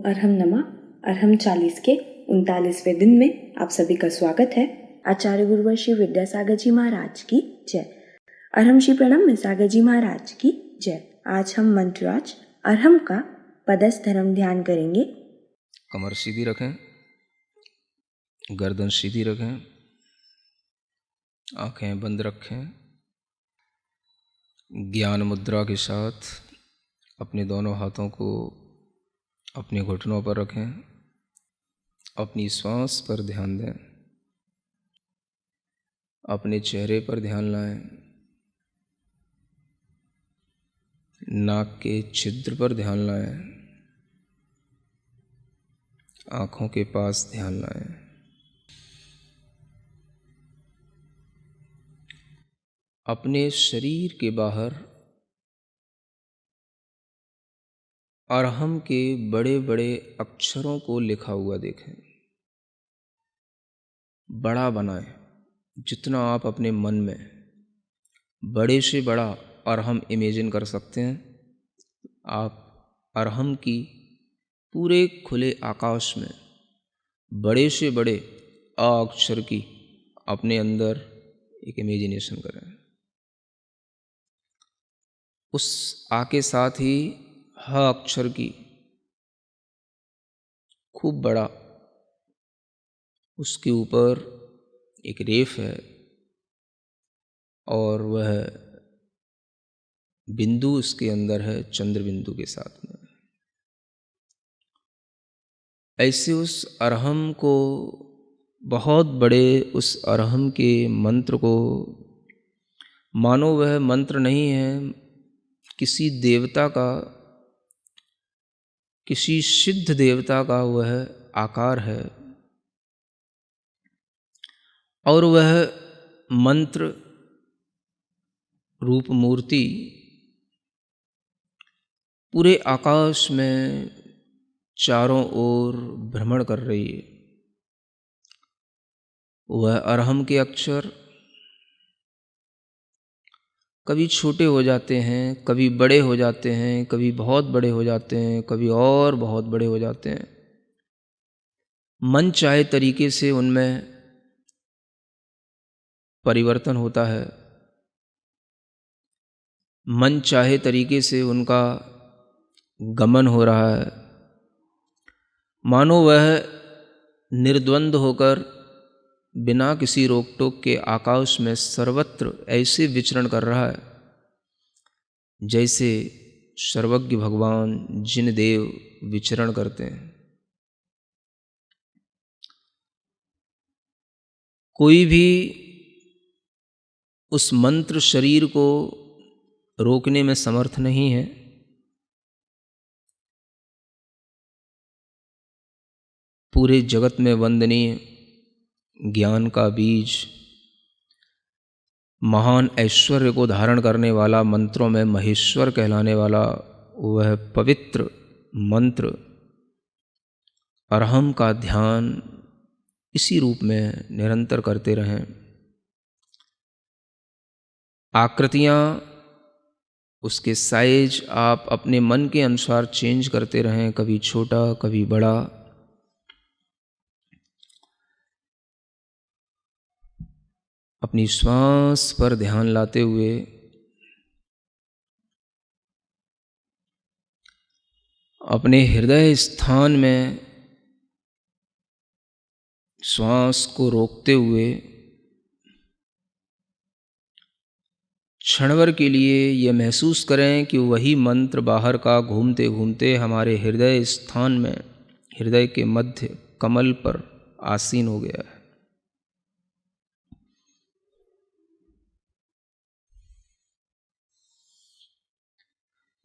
अरहम नमा अरहम 40 के 39वें दिन में आप सभी का स्वागत है। आचार्य गुरुवर श्री विद्यासागर जी महाराज की जय। अरहम श्री प्रणम में सागर जी महाराज की जय। आज हम मंत्रराज अरहम का पदस्थ धर्म ध्यान करेंगे। कमर सीधी रखें, गर्दन सीधी रखें, आंखें बंद रखें। ज्ञान मुद्रा के साथ अपने दोनों हाथों को अपने घुटनों पर रखें। अपनी श्वास पर ध्यान दें, अपने चेहरे पर ध्यान लाएं, नाक के छिद्र पर ध्यान लाएं, आँखों के पास ध्यान लाएं। अपने शरीर के बाहर अरहम के बड़े बड़े अक्षरों को लिखा हुआ देखें। बड़ा बनाएं, जितना आप अपने मन में बड़े से बड़ा अरहम इमेजिन कर सकते हैं। आप अरहम की पूरे खुले आकाश में बड़े से बड़े अ अक्षर की अपने अंदर एक इमेजिनेशन करें। उस आ के साथ ही ह अक्षर की खूब बड़ा उसके ऊपर एक रेफ है और वह बिंदु उसके अंदर है चंद्र बिंदु के साथ में। ऐसे उस अरहम को, बहुत बड़े उस अरहम के मंत्र को मानो वह मंत्र नहीं है, किसी देवता का, किसी सिद्ध देवता का वह आकार है और वह मंत्र रूप मूर्ति पूरे आकाश में चारों ओर भ्रमण कर रही है। वह अरहम के अक्षर कभी छोटे हो जाते हैं, कभी बड़े हो जाते हैं, कभी बहुत बड़े हो जाते हैं, कभी और बहुत बड़े हो जाते हैं। मन चाहे तरीके से उनमें परिवर्तन होता है, मन चाहे तरीके से उनका गमन हो रहा है। मानो वह निर्द्वंद होकर बिना किसी रोक टोक के आकाश में सर्वत्र ऐसे विचरण कर रहा है जैसे सर्वज्ञ भगवान जिन देव विचरण करते हैं। कोई भी उस मंत्र शरीर को रोकने में समर्थ नहीं है। पूरे जगत में वंदनीय ज्ञान का बीज, महान ऐश्वर्य को धारण करने वाला, मंत्रों में महेश्वर कहलाने वाला वह पवित्र मंत्र अरहम का ध्यान इसी रूप में निरंतर करते रहें। आकृतियाँ, उसके साइज आप अपने मन के अनुसार चेंज करते रहें, कभी छोटा कभी बड़ा। अपनी श्वास पर ध्यान लाते हुए अपने हृदय स्थान में श्वास को रोकते हुए क्षणभर के लिए यह महसूस करें कि वही मंत्र बाहर का घूमते घूमते हमारे हृदय स्थान में, हृदय के मध्य कमल पर आसीन हो गया है।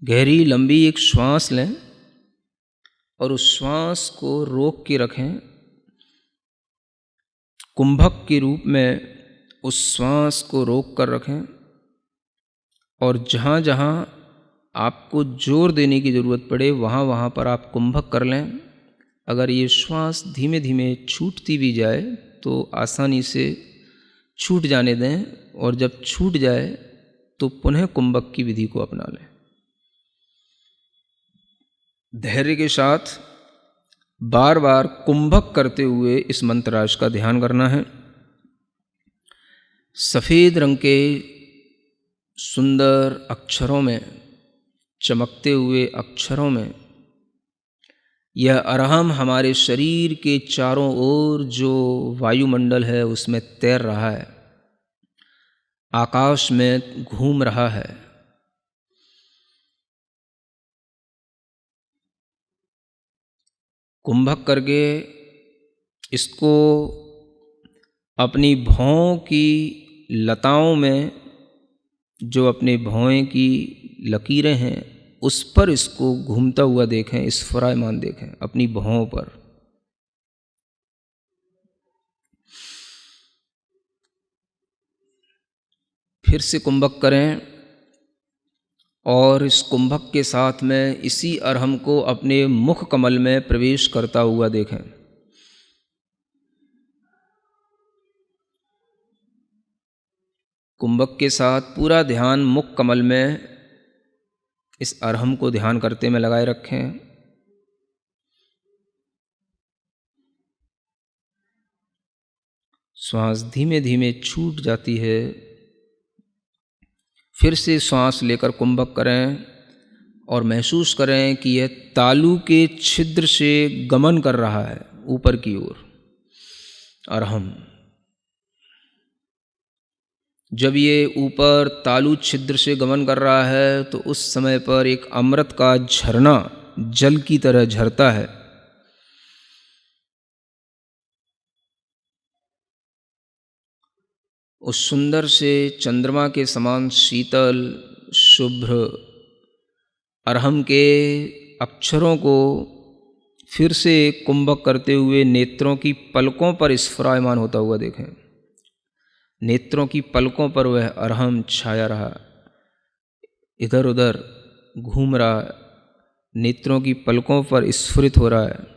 गहरी लंबी एक श्वास लें और उस श्वास को रोक के रखें। कुंभक के रूप में उस श्वास को रोक कर रखें और जहाँ जहाँ आपको जोर देने की ज़रूरत पड़े वहाँ वहाँ पर आप कुंभक कर लें। अगर ये श्वास धीमे धीमे छूटती भी जाए तो आसानी से छूट जाने दें और जब छूट जाए तो पुनः कुंभक की विधि को अपना लें। धैर्य के साथ बार बार कुंभक करते हुए इस मंत्रराज का ध्यान करना है। सफ़ेद रंग के सुंदर अक्षरों में, चमकते हुए अक्षरों में यह अरहम हमारे शरीर के चारों ओर जो वायुमंडल है उसमें तैर रहा है, आकाश में घूम रहा है। कुंभक करके इसको अपनी भौं की लताओं में, जो अपने भौं की लकीरें हैं उस पर इसको घूमता हुआ देखें, स्फुरायमान देखें अपनी भौं पर। फिर से कुंभक करें और इस कुंभक के साथ में इसी अरहम को अपने मुख कमल में प्रवेश करता हुआ देखें। कुंभक के साथ पूरा ध्यान मुख कमल में इस अरहम को ध्यान करते में लगाए रखें। श्वास धीमे धीमे छूट जाती है। फिर से श्वास लेकर कुंभक करें और महसूस करें कि यह तालू के छिद्र से गमन कर रहा है ऊपर की ओर। अरहम जब ये ऊपर तालु छिद्र से गमन कर रहा है तो उस समय पर एक अमृत का झरना जल की तरह झरता है। उस सुंदर से चंद्रमा के समान शीतल शुभ्र अरहम के अक्षरों को फिर से कुंभक करते हुए नेत्रों की पलकों पर स्फुरायमान होता हुआ देखें। नेत्रों की पलकों पर वह अरहम छाया रहा, इधर उधर घूम रहा, नेत्रों की पलकों पर स्फुरित हो रहा है।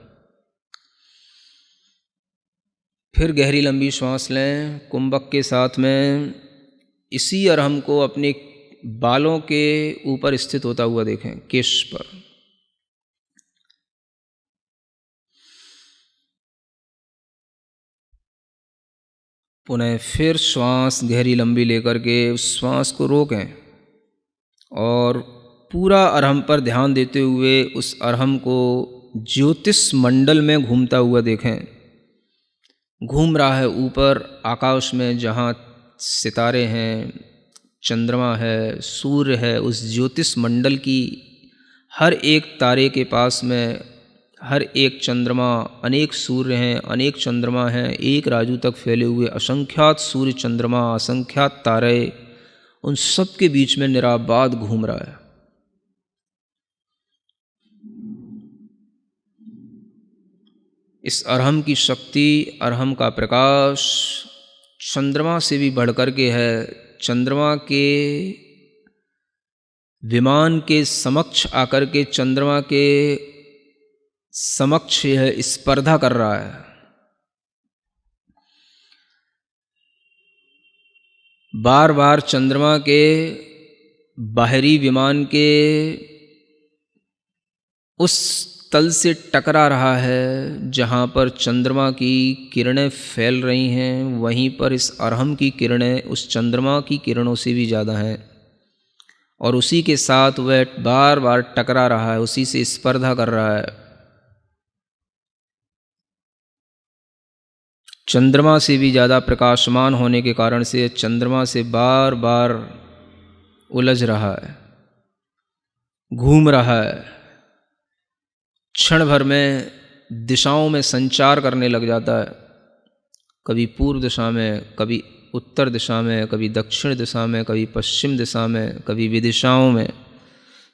फिर गहरी लंबी श्वास लें। कुंभक के साथ में इसी अरहम को अपने बालों के ऊपर स्थित होता हुआ देखें, केश पर। पुनः फिर श्वास गहरी लंबी लेकर के उस श्वास को रोकें और पूरा अरहम पर ध्यान देते हुए उस अरहम को ज्योतिष मंडल में घूमता हुआ देखें। घूम रहा है ऊपर आकाश में, जहाँ सितारे हैं, चंद्रमा है, सूर्य है, उस ज्योतिष मंडल की हर एक तारे के पास में हर एक चंद्रमा, अनेक सूर्य हैं, अनेक चंद्रमा हैं, एक राजू तक फैले हुए असंख्यात सूर्य चंद्रमा, असंख्यात तारे, उन सब के बीच में निराबाद घूम रहा है। इस अरहम की शक्ति, अरहम का प्रकाश चंद्रमा से भी बढ़कर के है। चंद्रमा के विमान के समक्ष आकर के चंद्रमा के समक्ष यह स्पर्धा कर रहा है। बार बार चंद्रमा के बाहरी विमान के उस तल से टकरा रहा है जहाँ पर चंद्रमा की किरणें फैल रही हैं, वहीं पर इस अरहम की किरणें उस चंद्रमा की किरणों से भी ज़्यादा हैं और उसी के साथ वह बार बार टकरा रहा है, उसी से स्पर्धा कर रहा है। चंद्रमा से भी ज़्यादा प्रकाशमान होने के कारण से चंद्रमा से बार बार उलझ रहा है, घूम रहा है। क्षण भर में दिशाओं में संचार करने लग जाता है, कभी पूर्व दिशा में, कभी उत्तर दिशा में, कभी दक्षिण दिशा में, कभी पश्चिम दिशा में, कभी विदिशाओं में।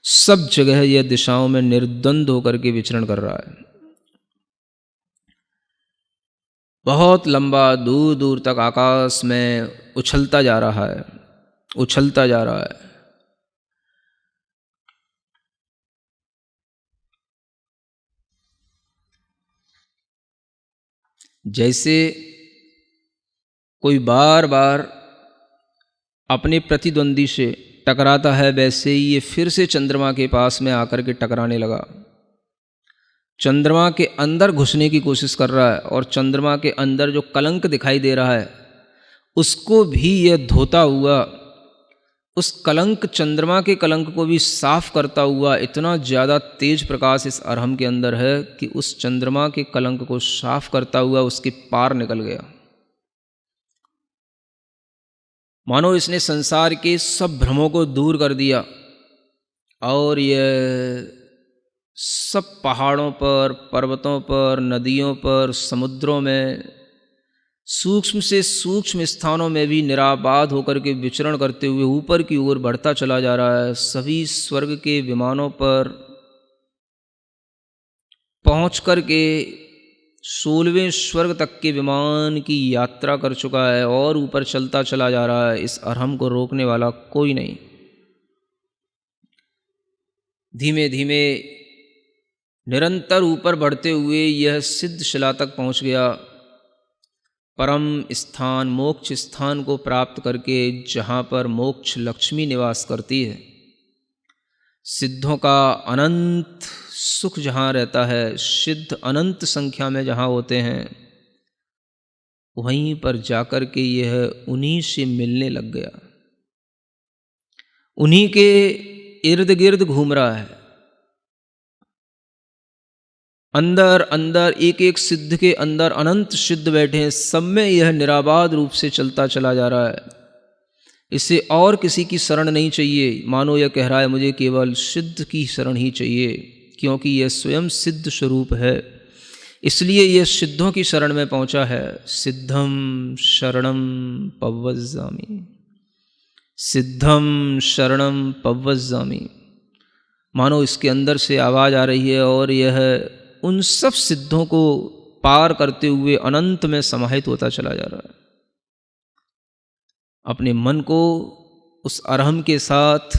सब जगह यह दिशाओं में निर्द्वंद होकर के विचरण कर रहा है। बहुत लंबा दूर दूर तक आकाश में उछलता जा रहा है, उछलता जा रहा है। जैसे कोई बार बार अपने प्रतिद्वंदी से टकराता है, वैसे ही ये फिर से चंद्रमा के पास में आकर के टकराने लगा। चंद्रमा के अंदर घुसने की कोशिश कर रहा है और चंद्रमा के अंदर जो कलंक दिखाई दे रहा है उसको भी यह धोता हुआ, उस कलंक, चंद्रमा के कलंक को भी साफ करता हुआ इतना ज़्यादा तेज प्रकाश इस अरहम के अंदर है कि उस चंद्रमा के कलंक को साफ करता हुआ उसके पार निकल गया। मानो इसने संसार के सब भ्रमों को दूर कर दिया और यह सब पहाड़ों पर, पर्वतों पर, नदियों पर, समुद्रों में, सूक्ष्म से सूक्ष्म स्थानों में भी निराबाद होकर के विचरण करते हुए ऊपर की ओर बढ़ता चला जा रहा है। सभी स्वर्ग के विमानों पर पहुँच कर के 16वें स्वर्ग तक के विमान की यात्रा कर चुका है और ऊपर चलता चला जा रहा है। इस अरहम को रोकने वाला कोई नहीं। धीमे धीमे निरंतर ऊपर बढ़ते हुए यह सिद्ध शिला तक पहुँच गया, परम स्थान, मोक्ष स्थान को प्राप्त करके, जहाँ पर मोक्ष लक्ष्मी निवास करती है। सिद्धों का अनंत सुख जहाँ रहता है, सिद्ध अनंत संख्या में जहाँ होते हैं, वहीं पर जाकर के यह उन्हीं से मिलने लग गया, उन्हीं के इर्द गिर्द घूम रहा है। अंदर अंदर एक एक सिद्ध के अंदर अनंत सिद्ध बैठे हैं, सब में यह निराबाद रूप से चलता चला जा रहा है। इसे और किसी की शरण नहीं चाहिए। मानो यह कह रहा है मुझे केवल सिद्ध की शरण ही चाहिए, क्योंकि यह स्वयं सिद्ध स्वरूप है, इसलिए यह सिद्धों की शरण में पहुंचा है। सिद्धम शरणम पव्वज्जामि, सिद्धम शरणम पव्वज्जामि। मानो इसके अंदर से आवाज़ आ रही है और यह उन सब सिद्धों को पार करते हुए अनंत में समाहित होता चला जा रहा है। अपने मन को उस अरहम के साथ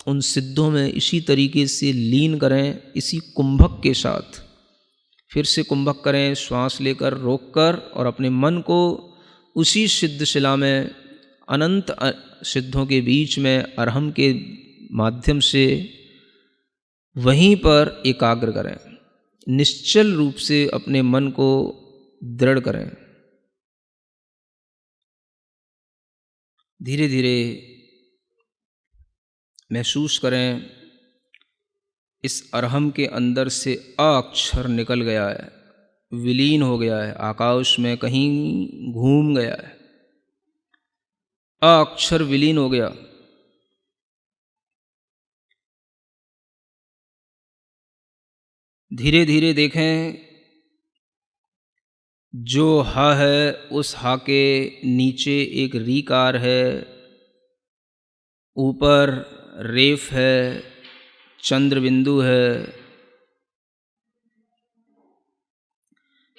उन सिद्धों में इसी तरीके से लीन करें, इसी कुंभक के साथ फिर से कुंभक करें, श्वास लेकर, रोक कर, और अपने मन को उसी सिद्ध शिला में, अनंत सिद्धों के बीच में, अरहम के माध्यम से वहीं पर एकाग्र करें। निश्चल रूप से अपने मन को दृढ़ करें। धीरे धीरे महसूस करें इस अरहम के अंदर से अ अक्षर निकल गया है, विलीन हो गया है, आकाश में कहीं घूम गया है। अ अक्षर विलीन हो गया। धीरे धीरे देखें, जो हा है उस हा के नीचे एक रीकार है, ऊपर रेफ है, चंद्र बिंदु है।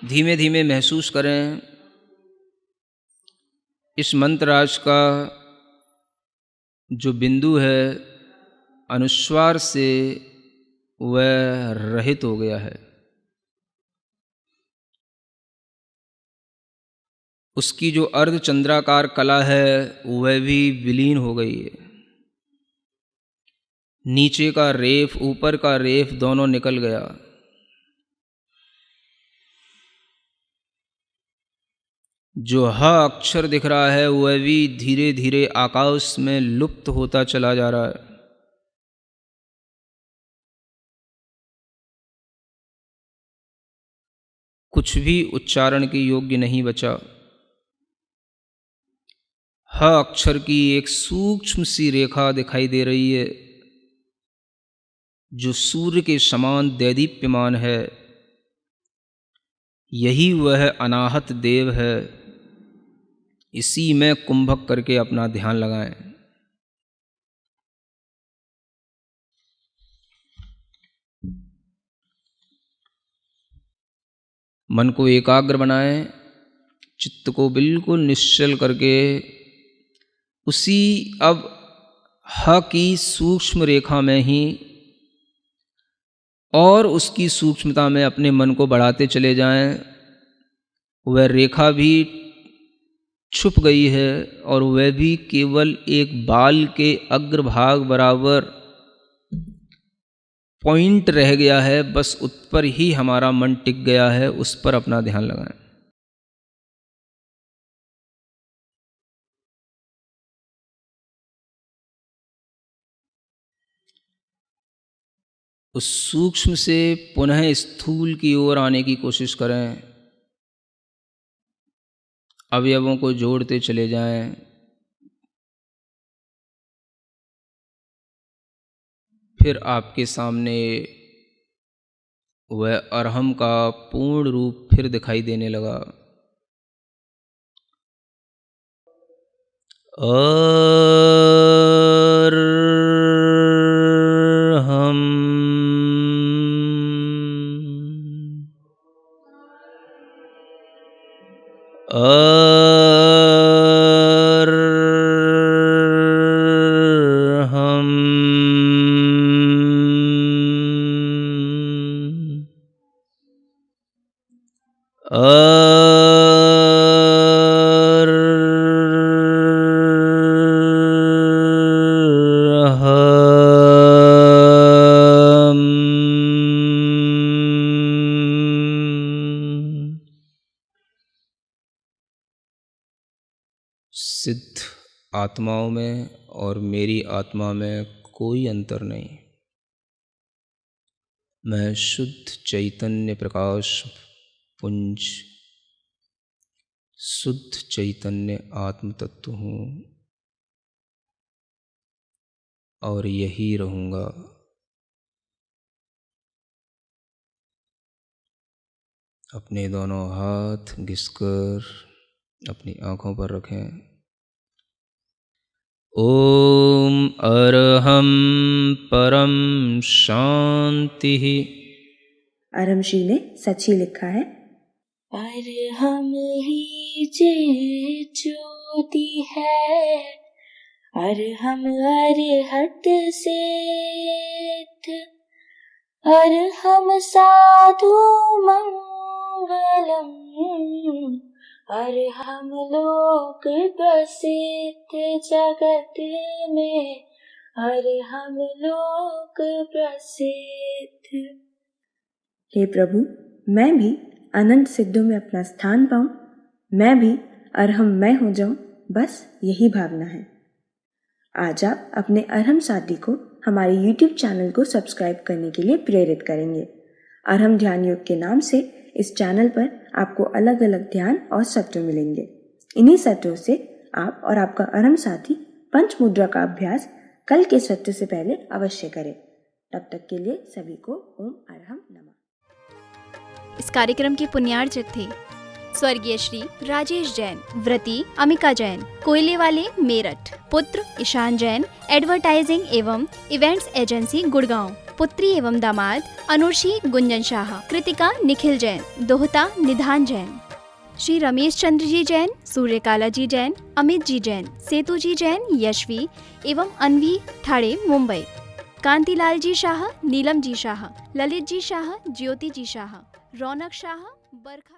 धीमे धीमे महसूस करें इस मंत्रराज का जो बिंदु है अनुस्वार से वह रहित हो गया है। उसकी जो अर्धचंद्राकार कला है वह भी विलीन हो गई है। नीचे का रेफ, ऊपर का रेफ दोनों निकल गया। जो ह अक्षर दिख रहा है वह भी धीरे धीरे आकाश में लुप्त होता चला जा रहा है। कुछ भी उच्चारण के योग्य नहीं बचा। ह अक्षर की एक सूक्ष्म सी रेखा दिखाई दे रही है जो सूर्य के समान दैदीप्यमान है। यही वह अनाहत देव है। इसी में कुंभक करके अपना ध्यान लगाएं। मन को एकाग्र बनाएं, चित्त को बिल्कुल निश्चल करके उसी अब ह की सूक्ष्म रेखा में ही और उसकी सूक्ष्मता में अपने मन को बढ़ाते चले जाएं। वह रेखा भी छुप गई है और वह भी केवल एक बाल के अग्रभाग बराबर पॉइंट रह गया है, बस उस पर ही हमारा मन टिक गया है, उस पर अपना ध्यान लगाएं। उस सूक्ष्म से पुनः स्थूल की ओर आने की कोशिश करें। अवयवों को जोड़ते चले जाएं। फिर आपके सामने वह अरहम का पूर्ण रूप फिर दिखाई देने लगा। अरहम सिद्ध आत्माओं में और मेरी आत्मा में कोई अंतर नहीं। मैं शुद्ध चैतन्य प्रकाश पुंज, शुद्ध चैतन्य आत्म तत्व हूँ और यही रहूँगा। अपने दोनों हाथ घिसकर अपनी आँखों पर रखें। ओम अरहम परम शांति। अरहमशी ने सच ही लिखा है। अरहम ही जे ज्योति है, अरहम अरहत सिद्ध, अरहम साधु मंगलम, अरहम लोक प्रसिद्ध जगत में, अरहम लोक प्रसिद्ध। हे प्रभु, मैं भी अनंत सिद्धों में अपना स्थान पाऊं, मैं भी अरहममय हो जाऊं, बस यही भावना है। आज आप अपने अरहम साथी को हमारे YouTube चैनल को सब्सक्राइब करने के लिए प्रेरित करेंगे। अरहम ध्यान योग के नाम से इस चैनल पर आपको अलग अलग ध्यान और सत्र मिलेंगे। इन्हीं सत्रों से आप और आपका अरहम साथी पंच मुद्रा का अभ्यास कल के सत्र से पहले अवश्य करें। तब तक के लिए सभी को ओम अरहम नमः। इस कार्यक्रम के पुण्यार्चक थे स्वर्गीय श्री राजेश जैन, व्रती अमिका जैन, कोयले वाले मेरठ, पुत्र ईशान जैन, एडवर्टाइजिंग एवं इवेंट्स एजेंसी गुड़गांव, पुत्री एवं दामाद अनुर्शी गुंजन शाह, कृतिका निखिल जैन, दोहता निधान जैन, श्री रमेश चंद्र जी जैन, सूर्यकाला जी जैन, अमित जी जैन, सेतु जी जैन, यशवी एवं अनवी ठाड़े मुंबई, कांतिलाल जी शाह, नीलम जी शाह, ललित जी शाह, ज्योति जी शाह, रौनक शाह, बरखा।